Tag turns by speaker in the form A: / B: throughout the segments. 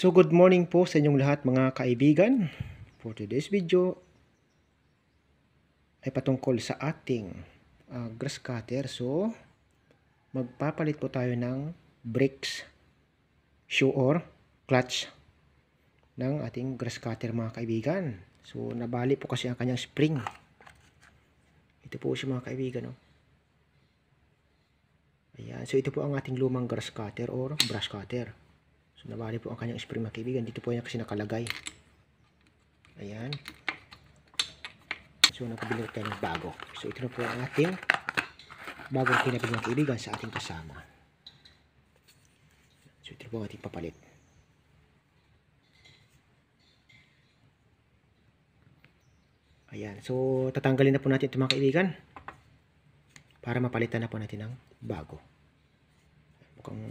A: So good morning po sa inyong lahat mga kaibigan. For today's video ay patungkol sa ating grass cutter. So magpapalit po tayo ng brakes, shoe or clutch ng ating grass cutter mga kaibigan. So nabali po kasi ang kanyang spring. Ito po siya mga kaibigan. Oh. Ayan. So ito po ang ating lumang grass cutter or brush cutter. So, nabali po ang kanyang spring mga kaibigan. Dito po yan kasi nakalagay. Ayan. So, nakabili tayo ng bago. So, ito na po ang ating bagong kinabili mga kaibigan sa ating kasama. So, ito na po ang ating papalit. Ayan. So, tatanggalin na po natin ito mga kaibigan. Para mapalitan na po natin ng bago. Mukhang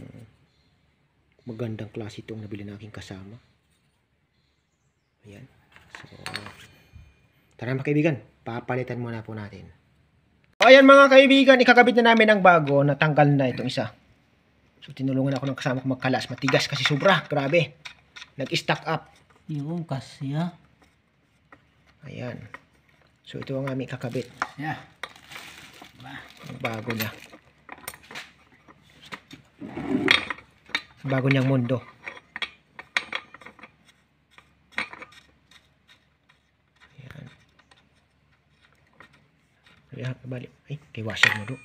A: magandang klase itong nabili na aking kasama. Ayan. So, tara mga kaibigan, papalitan muna po natin. So, ayan mga kaibigan, ikakabit na namin ang bago. Natanggal na itong isa. So, tinulungan ako ng kasama ko magkalas. Matigas kasi sobra. Grabe. Nag-stack up.
B: Yung kasi ya.
A: Ayan. So, ito ang aming kakabit.
B: Yeah.
A: Ang bago niya. Bago niyang mundo. Ayan. Ayan, balik. Ay, kay washer mo do.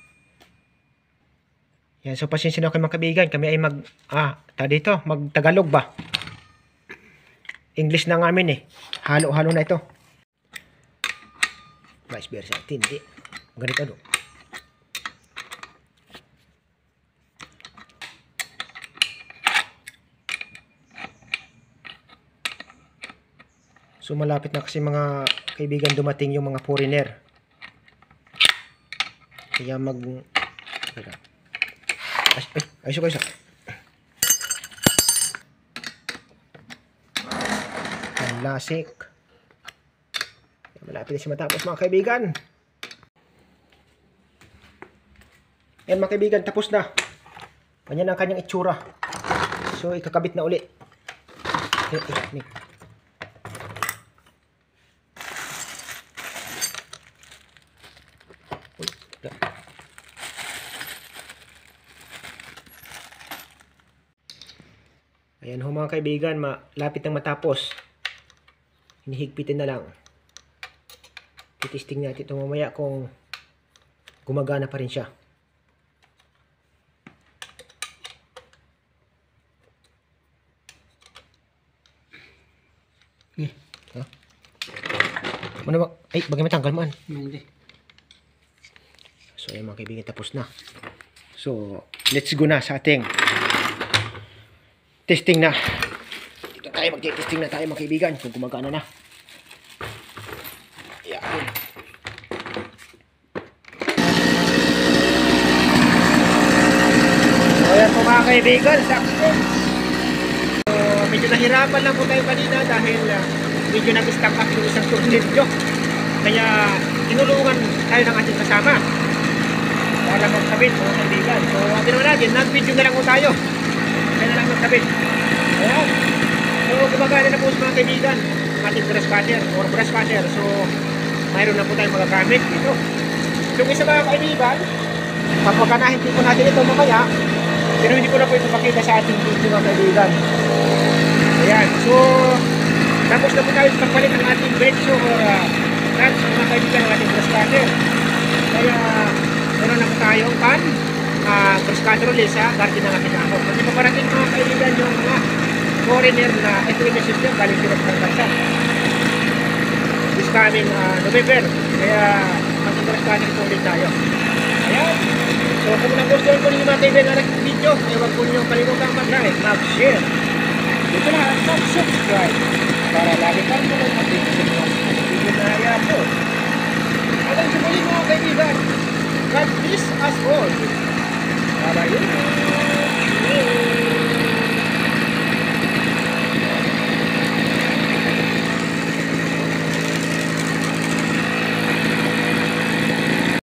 A: Ayan, so pasensya na kayo mga kaibigan. Kami ay dito, mag-Tagalog ba? English na nga amin eh. Halo-halo na ito. Vice versa. Hindi. Ganito do. So malapit na kasi mga kaibigan dumating yung mga foreigner. Kaya ay so guys. Ang lasik. Malapit na siya matapos mga kaibigan. Yan mga kaibigan, tapos na. Ganyan ang kanyang itsura. So ikakabit na uli. Ayan ho mga kaibigan, malapit nang matapos. Hinihigpitin na lang. Titisting natin ito mamaya kung gumagana pa rin siya. Ha? Ano ba? Ay, bagay matanggal man.
B: Hindi.
A: So ayan mga kaibigan, tapos na. So, let's go na sa ating testing na. Dito tayo, mag-testing na tayo mga kaibigan kung gumagana na. Ayan. So ayan po mga kaibigan, success. So medyo nahirapan lang po tayo kanina dahil medyo nag-stack up yung isang tornilyo. Kaya tinulungan tayo ng ating kasama para magkabit mga kaibigan. So atin naman natin, nag-video na lang po tayo. Kaya na lang magkabit. Ayan. So gumagana na po sa mga kaibigan ating brush cutter or brush cutter. So mayroon na po tayong magagamit dito. Yung isa mga kaibigan, papaganahin po natin ito mamaya, pero hindi ko na po ito pakita sa ating video mga kaibigan. Ayan. So tapos na po tayo sa pagpalit ng ating brake shoe or clutch mga kaibigan ng ating brush cutter. Kaya meron na po tayong brush cutter ulit sa garden ng ating ako. Kasi paparating mga kaibigan yung mga foreigner na ito yung system galing sila ng bansa. This coming November. Kaya mag-brush cutter po ulit tayo. Ayan. So kung nagustuhan po ninyo mga kaibigan ng ating video, huwag po ninyo kalimutan mag-like, mag-share. Dito na at mag-subscribe para lagi kang mag-update sa mga video na i-upload. Hanggang sa muli mga kaibigan, God bless us all. Bye-bye.